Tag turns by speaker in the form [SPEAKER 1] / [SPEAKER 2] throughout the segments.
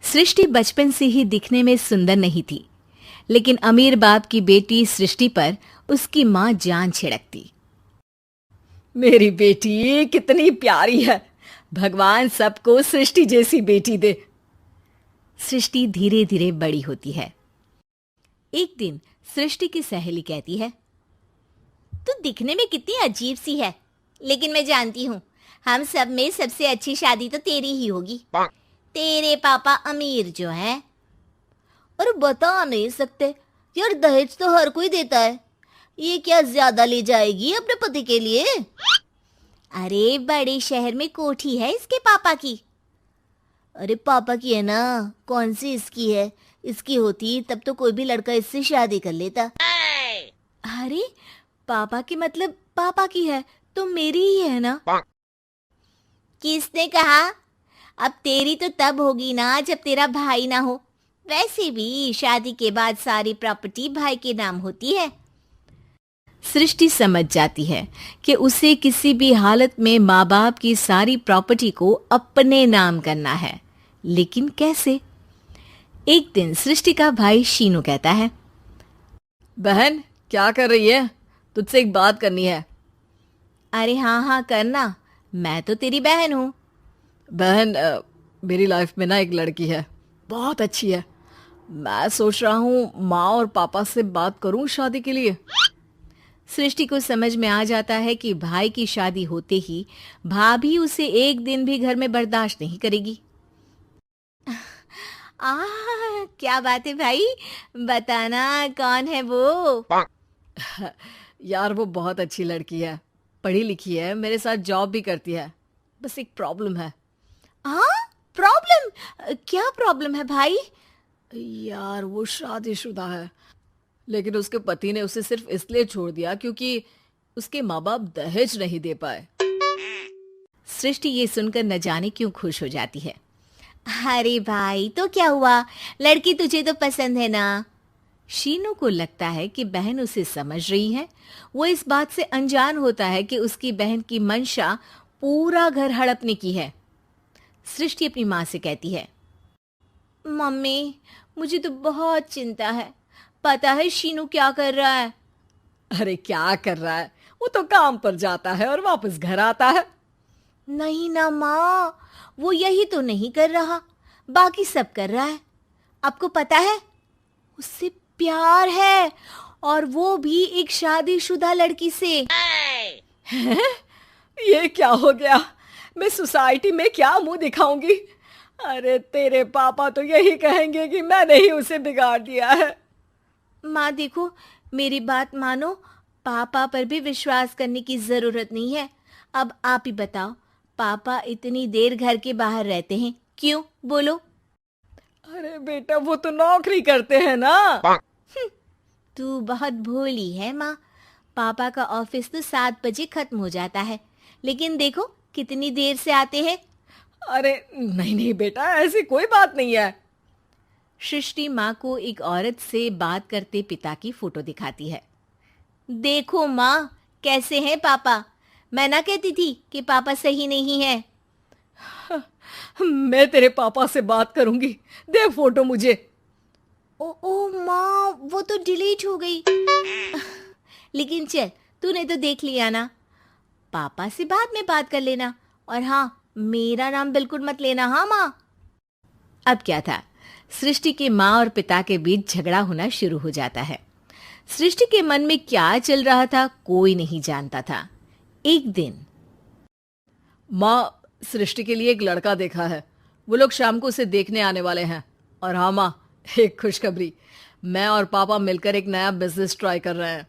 [SPEAKER 1] सृष्टि बचपन से ही दिखने में सुंदर नहीं थी, लेकिन अमीर बाप की बेटी सृष्टि पर उसकी माँ जान छिड़कती।
[SPEAKER 2] मेरी बेटी कितनी प्यारी है, भगवान सबको सृष्टि जैसी बेटी दे।
[SPEAKER 1] सृष्टि धीरे धीरे बड़ी होती है। एक दिन सृष्टि की सहेली कहती है,
[SPEAKER 3] तू दिखने में कितनी अजीब सी है, लेकिन मैं जानती हूँ हम सब में सबसे अच्छी शादी तो तेरी ही होगी। तेरे पापा अमीर जो हैं। और बता नहीं सकते यार, दहेज तो हर कोई देता है, ये क्या ज्यादा ले जाएगी अपने पति के लिए? अरे बड़े शहर में कोठी है इसके पापा की। अरे पापा की है ना, कौन सी इसकी है? इसकी होती तब तो कोई भी लड़का इससे शादी कर लेता।
[SPEAKER 1] अरे पापा की मतलब पापा की है तो मेरी ही है ना?
[SPEAKER 3] किसने कहा? अब तेरी तो तब होगी ना जब तेरा भाई ना हो। वैसे भी शादी के बाद सारी प्रॉपर्टी भाई के नाम होती है।
[SPEAKER 1] सृष्टि समझ जाती है कि उसे किसी भी हालत में माँ बाप की सारी प्रॉपर्टी को अपने नाम करना है, लेकिन कैसे? एक दिन सृष्टि का भाई शीनू कहता है,
[SPEAKER 2] बहन क्या कर रही है? तुझसे एक बात करनी है।
[SPEAKER 1] अरे हाँ हाँ करना, मैं तो तेरी बहन हूँ।
[SPEAKER 2] बहन मेरी लाइफ में ना एक लड़की है, बहुत अच्छी है। मैं सोच रहा हूँ माँ और पापा से बात करूँ शादी के लिए।
[SPEAKER 1] सृष्टि को समझ में आ जाता है कि भाई की शादी होते ही भाभी उसे एक दिन भी घर में बर्दाश्त नहीं करेगी। क्या बात है भाई, बताना कौन है वो?
[SPEAKER 2] यार वो बहुत अच्छी लड़की है, पढ़ी लिखी है, मेरे साथ जॉब भी करती है। बस एक प्रॉब्लम है।
[SPEAKER 1] प्रॉब्लम? क्या प्रॉब्लम है भाई?
[SPEAKER 2] यार वो शादीशुदा है, लेकिन उसके पति ने उसे सिर्फ इसलिए छोड़ दिया क्योंकि उसके माँ बाप दहेज नहीं दे पाए।
[SPEAKER 1] सृष्टि ये सुनकर न जाने क्यों खुश हो जाती है। अरे भाई तो क्या हुआ, लड़की तुझे तो पसंद है ना? शीनू को लगता है कि बहन उसे समझ रही है। वो इस बात से अनजान होता है कि उसकी बहन की मंशा पूरा घर हड़पने की है। सृष्टि अपनी माँ से कहती है, मम्मी मुझे तो बहुत चिंता है, पता है शीनू क्या कर रहा है?
[SPEAKER 2] अरे क्या कर रहा है, वो तो काम पर जाता है और वापस घर आता है।
[SPEAKER 1] नहीं ना माँ, वो यही तो नहीं कर रहा, बाकी सब कर रहा है। आपको पता है उससे प्यार है, और वो भी एक शादीशुदा लड़की से।
[SPEAKER 2] ये क्या हो गया, मैं सोसाइटी में क्या मुंह दिखाऊंगी? अरे तेरे पापा तो यही कहेंगे कि मैंने ही उसे बिगाड़ दिया है।
[SPEAKER 1] माँ देखो, मेरी बात मानो, पापा पर भी विश्वास करने की जरूरत नहीं है। अब आप ही बताओ, पापा इतनी देर घर के बाहर रहते हैं क्यों, बोलो?
[SPEAKER 2] अरे बेटा वो तो नौकरी करते हैं ना।
[SPEAKER 1] तू बहुत भोली है माँ, पापा का ऑफिस तो 7 बजे खत्म हो जाता है, लेकिन देखो कितनी देर से आते हैं।
[SPEAKER 2] अरे नहीं नहीं बेटा, ऐसी कोई बात नहीं है।
[SPEAKER 1] सृष्टि माँ को एक औरत से बात करते पिता की फोटो दिखाती है। देखो माँ कैसे हैं पापा, मैं ना कहती थी कि पापा सही नहीं है।
[SPEAKER 2] मैं तेरे पापा से बात करूंगी, दे फोटो मुझे।
[SPEAKER 1] ओ माँ, वो तो डिलीट हो गई। लेकिन चल, तूने तो देख लिया ना, पापा से बाद में बात कर लेना, और हाँ मेरा नाम बिल्कुल मत लेना। हाँ माँ। अब क्या था, सृष्टि के माँ और पिता के बीच झगड़ा होना शुरू हो जाता है। सृष्टि के मन में क्या चल रहा था कोई नहीं जानता था। एक दिन,
[SPEAKER 2] माँ सृष्टि के लिए एक लड़का देखा है, वो लोग शाम को उसे देखने आने वाले हैं। और हाँ माँ, एक खुशखबरी, मैं और पापा मिलकर एक नया बिजनेस ट्राई कर रहे हैं।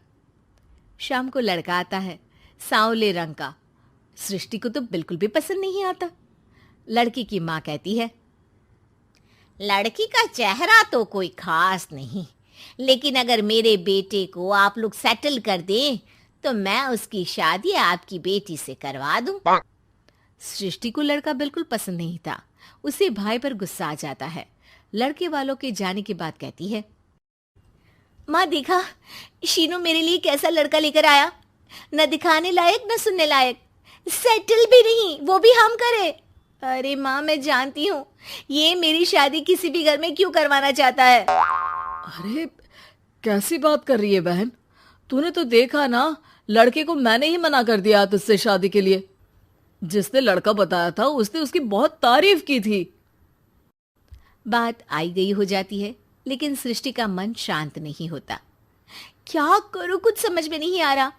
[SPEAKER 1] शाम को लड़का आता है, सांवले रंग का। सृष्टि को तो बिल्कुल भी पसंद नहीं आता। लड़की की माँ कहती है,
[SPEAKER 3] लड़की का चेहरा तो कोई खास नहीं, लेकिन अगर मेरे बेटे को आप लोग सेटल कर दें तो मैं उसकी शादी आपकी बेटी से करवा दूं।
[SPEAKER 1] सृष्टि को लड़का बिल्कुल पसंद नहीं था। उसे भाई पर गुस्सा आ जाता है। लड़के वालों के जाने के बाद कहती है, माँ देखा शीनू मेरे लिए कैसा लड़का लेकर आया, न दिखाने लायक न सुनने लायक, सेटल भी नहीं, वो भी हम करे।
[SPEAKER 3] अरे माँ, मैं जानती हूँ ये मेरी शादी किसी भी घर में क्यों करवाना चाहता है।
[SPEAKER 2] अरे कैसी बात कर रही है बहन? तूने तो देखा ना, लड़के को मैंने ही मना कर दिया तुझसे शादी के लिए। जिसने लड़का बताया था उसने उसकी बहुत तारीफ की थी।
[SPEAKER 1] बात आई गई हो जाती है, लेकिन सृष्टि का मन शांत नहीं होता। क्या करूं, कुछ समझ में नहीं आ रहा।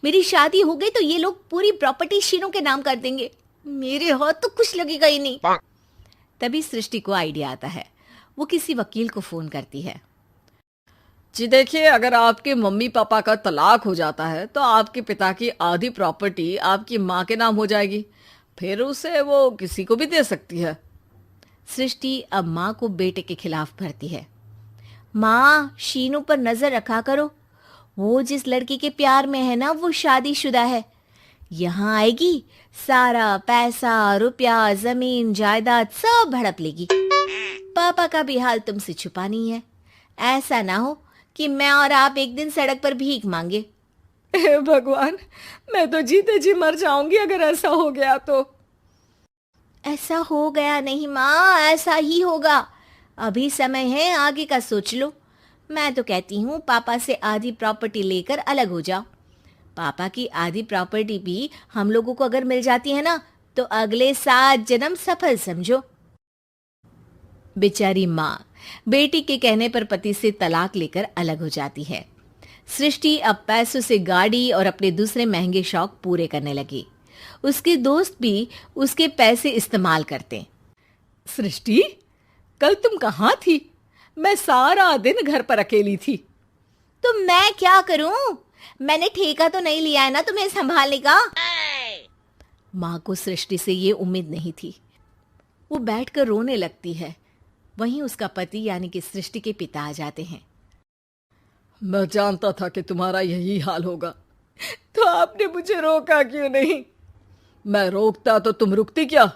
[SPEAKER 1] मेरी शादी हो गई तो ये लोग पूरी प्रॉपर्टी शीनू के नाम कर देंगे, मेरे हाथ तो कुछ लगेगा ही नहीं। तभी सृष्टि को आइडिया आता है। वो किसी वकील को फोन करती है।
[SPEAKER 2] जी देखिए, अगर आपके मम्मी पापा का तलाक हो जाता है तो आपके पिता की आधी प्रॉपर्टी आपकी माँ के नाम हो जाएगी, फिर उसे वो किसी को भी दे सकती है।
[SPEAKER 1] सृष्टि अब माँ को बेटे के खिलाफ भरती है। माँ, शीनू पर नजर रखा करो, वो जिस लड़की के प्यार में है ना वो शादीशुदा है। यहाँ आएगी, सारा पैसा रुपया जमीन जायदाद सब हड़प लेगी। पापा का भी हाल तुमसे छुपा नहीं है। ऐसा ना हो कि मैं और आप एक दिन सड़क पर भीख मांगे।
[SPEAKER 2] हे भगवान, मैं तो जीते जी मर जाऊंगी अगर ऐसा हो गया तो।
[SPEAKER 1] ऐसा हो गया नहीं माँ, ऐसा ही होगा। अभी समय है, आगे का सोच लो। मैं तो कहती हूँ पापा से आधी प्रॉपर्टी लेकर अलग हो जाओ। पापा की आधी प्रॉपर्टी भी हम लोगों को अगर मिल जाती है ना तो अगले 7 जन्म सफल समझो। बेचारी माँ बेटी के कहने पर पति से तलाक लेकर अलग हो जाती है। सृष्टि अब पैसों से गाड़ी और अपने दूसरे महंगे शौक पूरे करने लगी। उसके दोस्त भी उसके पैसे इस्तेमाल करते।
[SPEAKER 2] सृष्टि, कल तुम कहाँ थी? मैं सारा दिन घर पर अकेली थी।
[SPEAKER 3] तो मैं क्या करूं? मैंने ठेका तो नहीं लिया है ना तुम्हें संभालने का।
[SPEAKER 1] माँ को सृष्टि से ये उम्मीद नहीं थी। वो बैठकर रोने लगती है। वहीं उसका पति यानी कि सृष्टि के पिता आ जाते हैं।
[SPEAKER 2] मैं जानता था कि तुम्हारा यही हाल होगा, तो आपने मुझे रोका क्यों नहीं? मैं रोकता तो तुम रुकती क्या?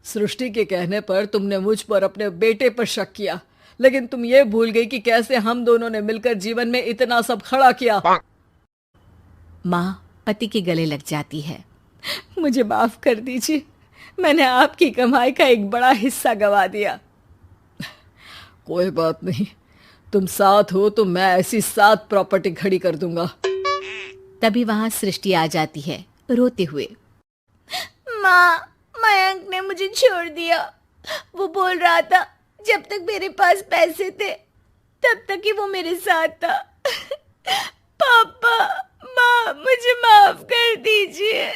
[SPEAKER 2] सृष्टि के कहने पर तुमने मुझ पर अपने बेटे पर शक किया, लेकिन तुम ये भूल गई कि कैसे हम दोनों ने मिलकर जीवन में इतना सब खड़ा किया।
[SPEAKER 1] माँ पति के गले लग जाती है।
[SPEAKER 2] मुझे माफ कर दीजिए, मैंने आपकी कमाई का एक बड़ा हिस्सा गवा दिया। कोई बात नहीं, तुम साथ हो तो मैं ऐसी 7 प्रॉपर्टी खड़ी कर दूंगा।
[SPEAKER 1] तभी वहां सृष्टि आ जाती है रोते हुए।
[SPEAKER 3] माँ, मयंक ने मुझे छोड़ दिया। वो बोल रहा था जब तक मेरे पास पैसे थे तब तक ही वो मेरे साथ था। पापा, माँ, मुझे माफ कर दीजिए।